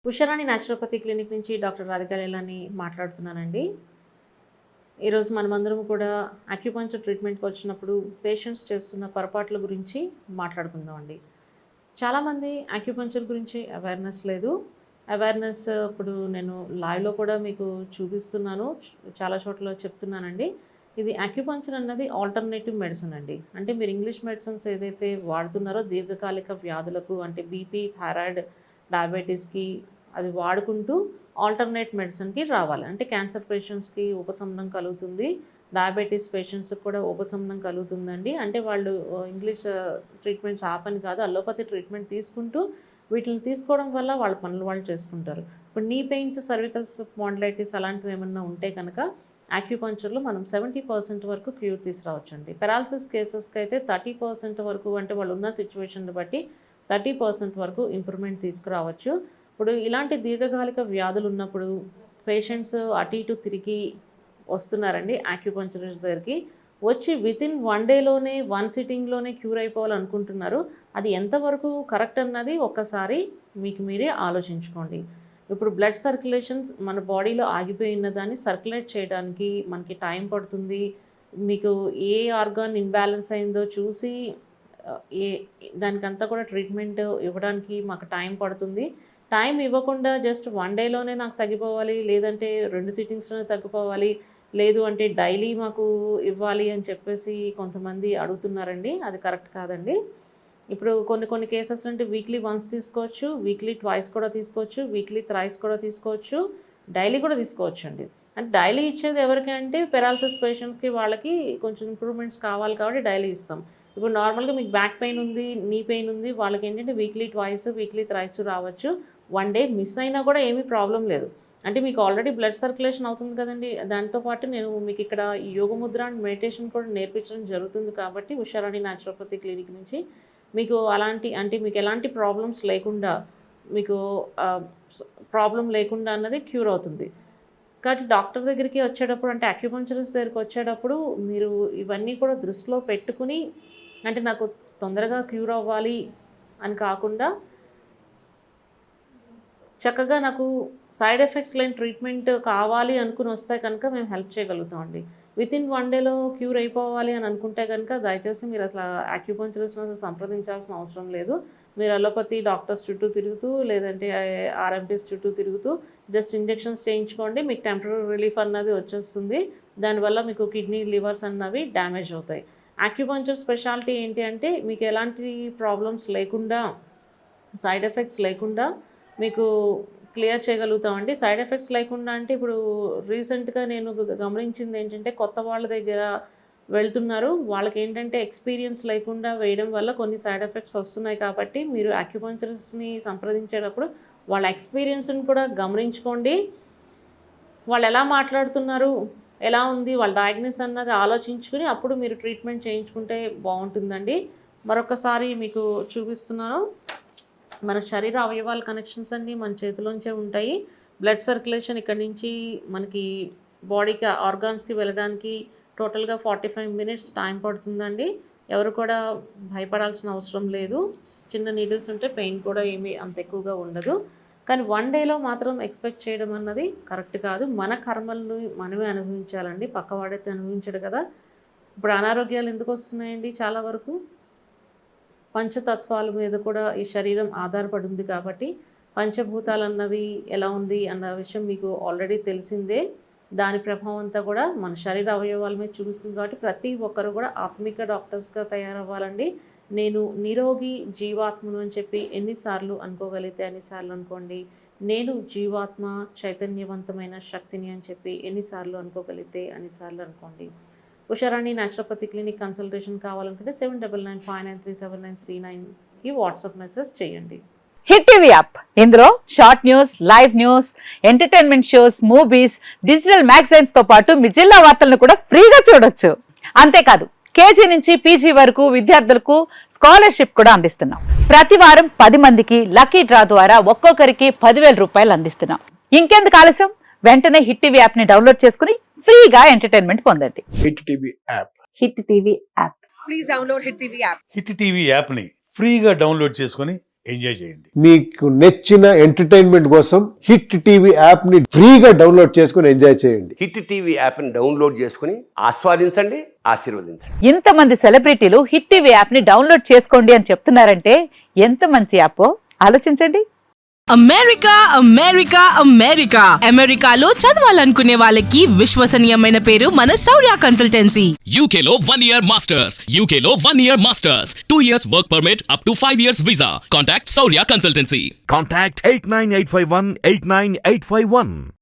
Usharani naturopathy clinic నుంచి doctor Radhika లీలాని మాట్లాడుతున్నానండి. ఈరోజు మనమందరం కూడా అక్యుపంక్చర్ ట్రీట్మెంట్కి వచ్చినప్పుడు పేషెంట్స్ చేస్తున్న పొరపాట్ల గురించి మాట్లాడుకుందామండి. చాలామంది అక్యుపంక్చర్ గురించి అవేర్నెస్ లేదు. అవేర్నెస్ ఇప్పుడు నేను లైవ్లో కూడా మీకు చూపిస్తున్నాను, చాలా చోట్ల చెప్తున్నానండి. ఇది అక్యుపంక్చర్ అన్నది ఆల్టర్నేటివ్ మెడిసిన్ అండి. అంటే మీరు ఇంగ్లీష్ మెడిసిన్స్ ఏదైతే వాడుతున్నారో దీర్ఘకాలిక వ్యాధులకు, అంటే బీపీ, థైరాయిడ్, డయాబెటీస్కి అది వాడుకుంటూ ఆల్టర్నేట్ మెడిసిన్కి రావాలి. అంటే క్యాన్సర్ పేషెంట్స్కి ఉపశమనం కలుగుతుంది, డయాబెటీస్ పేషెంట్స్కి కూడా ఉపశమనం కలుగుతుందండి. అంటే వాళ్ళు ఇంగ్లీష్ ట్రీట్మెంట్స్ ఆపని కాదు, అలోపతి ట్రీట్మెంట్ తీసుకుంటూ వీటిని తీసుకోవడం వల్ల వాళ్ళ పనులు వాళ్ళు చేసుకుంటారు. ఇప్పుడు నీ పెయిన్స్, సర్వికల్ స్పాండిలైటిస్ అలాంటివి ఏమన్నా ఉంటే కనుక యాక్యుపంక్చర్లో మనం 70% వరకు క్యూర్ తీసుకురావచ్చండి. పెరాలసిస్ కేసెస్కి అయితే 30% వరకు, అంటే వాళ్ళు ఉన్న సిచ్యువేషన్ బట్టి 30% వరకు ఇంప్రూవ్మెంట్ తీసుకురావచ్చు. ఇప్పుడు ఇలాంటి దీర్ఘకాలిక వ్యాధులు ఉన్నప్పుడు పేషెంట్స్ అటు ఇటు తిరిగి వస్తున్నారండి యాక్యుపంక్చరిస్ట్ దగ్గరికి. వచ్చి వితిన్ 1 డేలోనే 1 సిట్టింగ్లోనే క్యూర్ అయిపోవాలనుకుంటున్నారు. అది ఎంతవరకు కరెక్ట్ అన్నది ఒక్కసారి మీకు మీరే ఆలోచించుకోండి. ఇప్పుడు బ్లడ్ సర్క్యులేషన్స్ మన బాడీలో ఆగిపోయిన దాన్ని సర్క్యులేట్ చేయడానికి మనకి టైం పడుతుంది. మీకు ఏ ఆర్గాన్ ఇన్బ్యాలెన్స్ అయిందో చూసి ఏ దానికంతా కూడా ట్రీట్మెంట్ ఇవ్వడానికి మాకు టైం పడుతుంది. టైం ఇవ్వకుండా జస్ట్ 1 డేలోనే నాకు తగ్గిపోవాలి, లేదంటే 2 సిట్టింగ్స్లోనే తగ్గిపోవాలి, లేదు అంటే డైలీ మాకు ఇవ్వాలి అని చెప్పేసి కొంతమంది అడుగుతున్నారండి. అది కరెక్ట్ కాదండి. ఇప్పుడు కొన్ని కేసెస్ అంటే వీక్లీ వన్స్ తీసుకోవచ్చు, వీక్లీ ట్వైస్ కూడా తీసుకోవచ్చు, వీక్లీ థ్రైస్ కూడా తీసుకోవచ్చు, డైలీ కూడా తీసుకోవచ్చు అండి. అంటే డైలీ ఇచ్చేది ఎవరికి అంటే పెరాలసిస్ పేషెంట్స్కి, వాళ్ళకి కొంచెం ఇంప్రూవ్మెంట్స్ కావాలి కాబట్టి డైలీ ఇస్తాం. ఇప్పుడు నార్మల్గా మీకు బ్యాక్ పెయిన్ ఉంది, నీ పెయిన్ ఉంది, వాళ్ళకి ఏంటంటే వీక్లీ ట్వైస్, వీక్లీ థ్రైస్ రావచ్చు. 1 డే మిస్ అయినా కూడా ఏమీ ప్రాబ్లం లేదు. అంటే మీకు ఆల్రెడీ బ్లడ్ సర్క్యులేషన్ అవుతుంది కదండి. దాంతోపాటు నేను మీకు ఇక్కడ యోగముద్ర అండ్ మెడిటేషన్ కూడా నేర్పించడం జరుగుతుంది కాబట్టి ఉషారాణి న్యాచురోపతి క్లినిక్ నుంచి మీకు అలాంటి, అంటే మీకు ఎలాంటి ప్రాబ్లమ్స్ లేకుండా, మీకు ప్రాబ్లం లేకుండా అన్నది క్యూర్ అవుతుంది. కాబట్టి డాక్టర్ దగ్గరికి వచ్చేటప్పుడు, అంటే అక్యుపంక్చరిస్ట్ దగ్గరికి వచ్చేటప్పుడు మీరు ఇవన్నీ కూడా దృష్టిలో పెట్టుకుని, అంటే నాకు తొందరగా క్యూర్ అవ్వాలి అని కాకుండా చక్కగా నాకు సైడ్ ఎఫెక్ట్స్ లేని ట్రీట్మెంట్ కావాలి అనుకుని వస్తే కనుక మేము హెల్ప్ చేయగలుగుతామండి. వితిన్ 1 డేలో క్యూర్ అయిపోవాలి అని అనుకుంటే కనుక దయచేసి మీరు అసలు అక్యుపంక్చరిస్ట్ని సంప్రదించాల్సిన అవసరం లేదు. మీరు అలోపతి డాక్టర్స్ చుట్టూ తిరుగుతూ, లేదంటే ఆర్ఎంపీస్ చుట్టూ తిరుగుతూ జస్ట్ ఇంజెక్షన్స్ చేయించుకోండి, మీకు టెంపరరీ రిలీఫ్ అన్నది వచ్చేస్తుంది. దానివల్ల మీకు కిడ్నీ, లివర్స్ అన్నవి డ్యామేజ్ అవుతాయి. అక్యుపంక్చర్ స్పెషాలిటీ ఏంటి అంటే మీకు ఎలాంటి ప్రాబ్లమ్స్ లేకుండా, సైడ్ ఎఫెక్ట్స్ లేకుండా మీకు క్లియర్ చేయగలుగుతామండి. సైడ్ ఎఫెక్ట్స్ లేకుండా అంటే ఇప్పుడు రీసెంట్గా నేను గమనించింది ఏంటంటే, కొత్త వాళ్ళ దగ్గర వెళ్తున్నారు, వాళ్ళకి ఏంటంటే ఎక్స్పీరియన్స్ లేకుండా వేయడం వల్ల కొన్ని సైడ్ ఎఫెక్ట్స్ వస్తున్నాయి. కాబట్టి మీరు అక్యుపంక్చరిస్ట్ని సంప్రదించేటప్పుడు వాళ్ళ ఎక్స్పీరియన్స్ని కూడా గమనించుకోండి. వాళ్ళు ఎలా మాట్లాడుతున్నారు, ఎలా ఉంది వాళ్ళ డయాగ్నోస్ అన్నది ఆలోచించుకుని అప్పుడు మీరు ట్రీట్మెంట్ చేయించుకుంటే బాగుంటుందండి. మరొకసారి మీకు చూపిస్తున్నాను. మన శరీర అవయవాల కనెక్షన్స్ అన్నీ మన చేతిలోంచే ఉంటాయి. బ్లడ్ సర్క్యులేషన్ ఇక్కడి నుంచి మనకి బాడీకి, ఆర్గాన్స్కి వెళ్ళడానికి టోటల్గా 45 మినిట్స్ టైం పడుతుందండి. ఎవరు కూడా భయపడాల్సిన అవసరం లేదు. చిన్న నీడిల్స్ ఉంటే పెయిన్ కూడా ఏమీ అంత ఎక్కువగా ఉండదు. కానీ 1 డేలో మాత్రం ఎక్స్పెక్ట్ చేయడం అన్నది కరెక్ట్ కాదు. మన కర్మలను మనమే అనుభవించాలండి, పక్కవాడైతే అనుభవించడు కదా. ఇప్పుడు అనారోగ్యాలు ఎందుకు వస్తున్నాయండి? చాలా వరకు పంచతత్వాల మీద కూడా ఈ శరీరం ఆధారపడి ఉంది కాబట్టి పంచభూతాలు అన్నవి ఎలా ఉంది అన్న విషయం మీకు ఆల్రెడీ తెలిసిందే. దాని ప్రభావం అంతా కూడా మన శరీర అవయవాల మీద చూపిస్తుంది. కాబట్టి ప్రతి ఒక్కరు కూడా ఆత్మిక డాక్టర్స్గా తయారవ్వాలండి. నేను నిరోగి జీవాత్మను అని చెప్పి ఎన్నిసార్లు అనుకోగలిగితే అన్నిసార్లు అనుకోండి. నేను జీవాత్మ చైతన్యవంతమైన శక్తిని అని చెప్పి ఎన్నిసార్లు అనుకోగలిగితే అన్నిసార్లు అనుకోండి. ఉషారాణి న్యాచురోపతి క్లినిక్ కన్సల్టేషన్ కావాలనుకుంటే 7995939339కి వాట్సాప్ మెసేజ్ చేయండి. హిట్ టీవీ యాప్, ఇందులో short news, live news, entertainment shows, movies, digital magazines తో పాటు మీ జిల్లా వార్తలను కూడా ఫ్రీగా చూడొచ్చు. అంతేకాదు కేజీ నుంచి పీజీ వరకు విద్యార్థులకు స్కాలర్షిప్ కూడా అందిస్తున్నాం. ప్రతి వారం 10 మందికి లక్కీ డ్రా ద్వారా ఒక్కొక్కరికి 10,000 రూపాయలు అందిస్తున్నాం. ఇంకెందుకు ఆలస్యం, వెంటనే హిట్ టీవీ యాప్ ని డౌన్లోడ్ చేసుకుని ఫ్రీగా ఎంటర్టైన్మెంట్ పొందండి. Hit TV app. Hit TV app. Please download Hit TV app. Hit TV యాప్ని ఫ్రీగా డౌన్లోడ్ చేసుకొని ఎంజాయ్ చేయండి. మీకు నచ్చిన ఎంటర్టైన్మెంట్ కోసం హిట్ టీవీ యాప్ ని ఫ్రీగా డౌన్లోడ్ చేసుకుని ఎంజాయ్ చేయండి. హిట్ టీవీ యాప్ని డౌన్లోడ్ చేసుకుని ఆస్వాదించండి, ఆశీర్వదించండి. ఇంతమంది సెలబ్రిటీలు హిట్ టీవీ యాప్ ని డౌన్లోడ్ చేసుకోండి అని చెప్తున్నారంటే ఎంత మంచి యాప్ ఆలోచించండి. అమెరికా అమెరికా అమెరికా అమెరికాలో చదవాలనుకునే వాళ్ళకి విశ్వసనీయమైన పేరు మన శౌర్య కన్సల్టెన్సీ. UK లో 1 year masters. UK లో 1 year masters. 2 years work permit up to 5 years visa. Contact Saurya Consultancy. Contact 89851 89851.